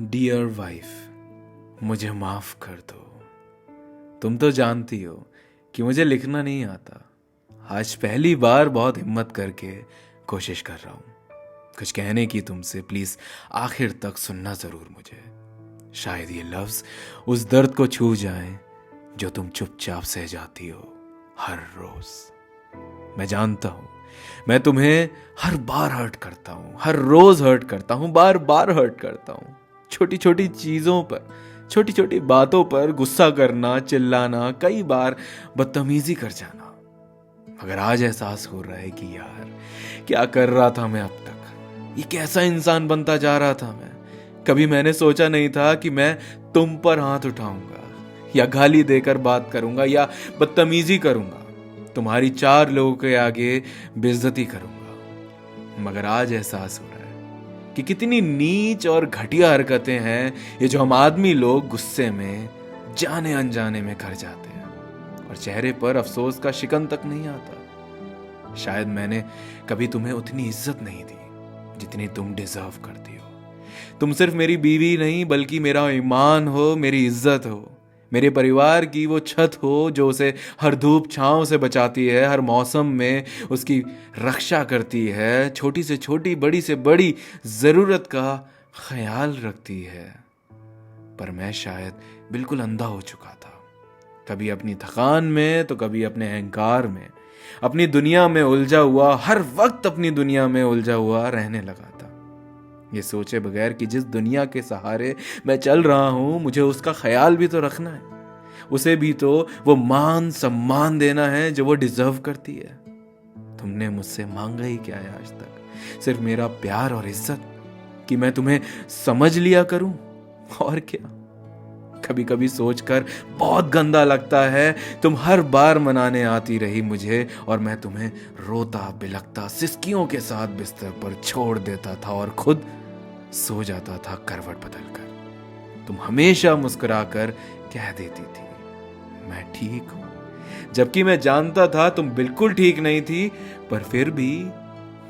Dear wife, मुझे माफ कर दो। तुम तो जानती हो कि मुझे लिखना नहीं आता। आज पहली बार बहुत हिम्मत करके कोशिश कर रहा हूं कुछ कहने की तुमसे। प्लीज आखिर तक सुनना जरूर मुझे। शायद ये लफ्ज उस दर्द को छू जाएं जो तुम चुपचाप सह जाती हो हर रोज। मैं जानता हूं मैं तुम्हें हर बार हर्ट करता हूं, हर रोज हर्ट करता हूं, बार बार हर्ट करता हूं। छोटी छोटी चीजों पर, छोटी छोटी बातों पर गुस्सा करना, चिल्लाना, कई बार बदतमीजी कर जाना। मगर आज एहसास हो रहा है कि यार क्या कर रहा था मैं अब तक। ये कैसा इंसान बनता जा रहा था मैं। कभी मैंने सोचा नहीं था कि मैं तुम पर हाथ उठाऊंगा या गाली देकर बात करूंगा या बदतमीजी करूंगा, तुम्हारी 4 लोगों के आगे बेइज्जती करूंगा। मगर आज एहसास हो रहा है कि कितनी नीच और घटिया हरकतें हैं ये जो हम आदमी लोग गुस्से में जाने अनजाने में कर जाते हैं, और चेहरे पर अफसोस का शिकन तक नहीं आता। शायद मैंने कभी तुम्हें उतनी इज्जत नहीं दी जितनी तुम डिजर्व करती हो। तुम सिर्फ मेरी बीवी नहीं बल्कि मेरा ईमान हो, मेरी इज्जत हो, मेरे परिवार की वो छत हो जो उसे हर धूप छांव से बचाती है, हर मौसम में उसकी रक्षा करती है, छोटी से छोटी बड़ी से बड़ी जरूरत का ख्याल रखती है। पर मैं शायद बिल्कुल अंधा हो चुका था, कभी अपनी थकान में तो कभी अपने अहंकार में, अपनी दुनिया में उलझा हुआ, हर वक्त अपनी दुनिया में उलझा हुआ रहने लगा था, ये सोचे बगैर कि जिस दुनिया के सहारे मैं चल रहा हूं मुझे उसका ख्याल भी तो रखना है, उसे भी तो वो मान सम्मान देना है जो वो डिजर्व करती है। तुमने मुझसे मांगा ही क्या है आज तक? सिर्फ मेरा प्यार और इज्जत, कि मैं तुम्हें समझ लिया करूं, और क्या। कभी कभी सोचकर बहुत गंदा लगता है, तुम हर बार मनाने आती रही मुझे और मैं तुम्हें रोता बिलखता सिसकियों के साथ बिस्तर पर छोड़ देता था और खुद सो जाता था करवट बदलकर। तुम हमेशा मुस्कुराकर कह देती थी मैं ठीक हूं, जबकि मैं जानता था तुम बिल्कुल ठीक नहीं थी, पर फिर भी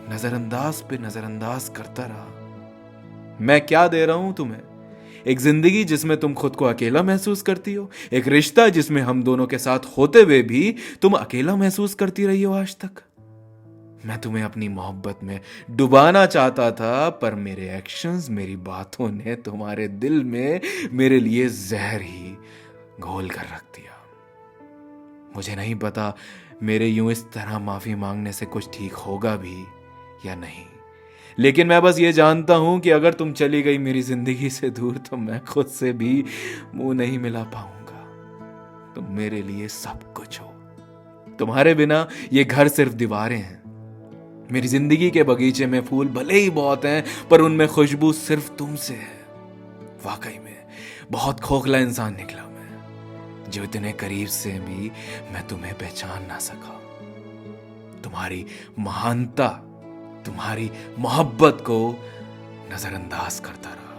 नजरअंदाज पे नजरअंदाज करता रहा। मैं क्या दे रहा हूं तुम्हें? एक जिंदगी जिसमें तुम खुद को अकेला महसूस करती हो, एक रिश्ता जिसमें हम दोनों के साथ होते हुए भी तुम अकेला महसूस करती रही हो आज तक। मैं तुम्हें अपनी मोहब्बत में डुबाना चाहता था, पर मेरे एक्शंस, मेरी बातों ने तुम्हारे दिल में मेरे लिए जहर ही घोल कर रख दिया। मुझे नहीं पता मेरे यूं इस तरह माफी मांगने से कुछ ठीक होगा भी या नहीं, लेकिन मैं बस ये जानता हूं कि अगर तुम चली गई मेरी जिंदगी से दूर तो मैं खुद से भी मुंह नहीं मिला पाऊंगा। तुम मेरे लिए सब कुछ हो। तुम्हारे बिना ये घर सिर्फ दीवारें हैं। मेरी जिंदगी के बगीचे में फूल भले ही बहुत हैं, पर उनमें खुशबू सिर्फ तुमसे है। वाकई में बहुत खोखला इंसान निकला मैं, जो इतने करीब से भी मैं तुम्हें पहचान ना सका। तुम्हारी महानता, तुम्हारी मोहब्बत को नजरअंदाज करता रहा।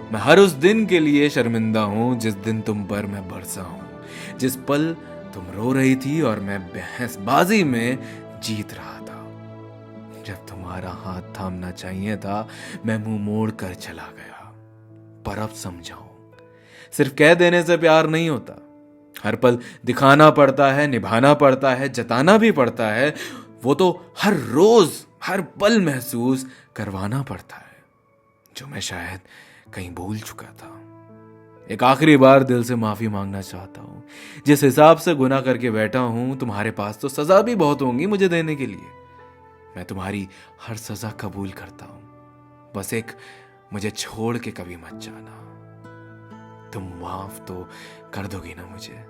मैं हर उस दिन के लिए शर्मिंदा हूं जिस दिन तुम पर मैं बरसा हूं, जिस पल तुम रो रही थी और मैं बहसबाजी में जीत रहा था। जब तुम्हारा हाथ थामना चाहिए था मैं मुंह मोड़ कर चला गया। पर अब समझाऊं, सिर्फ कह देने से प्यार नहीं होता, हर पल दिखाना पड़ता है, निभाना पड़ता है, जताना भी पड़ता है। वो तो हर रोज हर पल महसूस करवाना पड़ता है, जो मैं शायद कहीं भूल चुका था। एक आखिरी बार दिल से माफी मांगना चाहता हूं। जिस हिसाब से गुनाह करके बैठा हूं, तुम्हारे पास तो सजा भी बहुत होंगी मुझे देने के लिए। मैं तुम्हारी हर सजा कबूल करता हूं, बस एक मुझे छोड़ के कभी मत जाना। तुम माफ तो कर दोगी ना मुझे?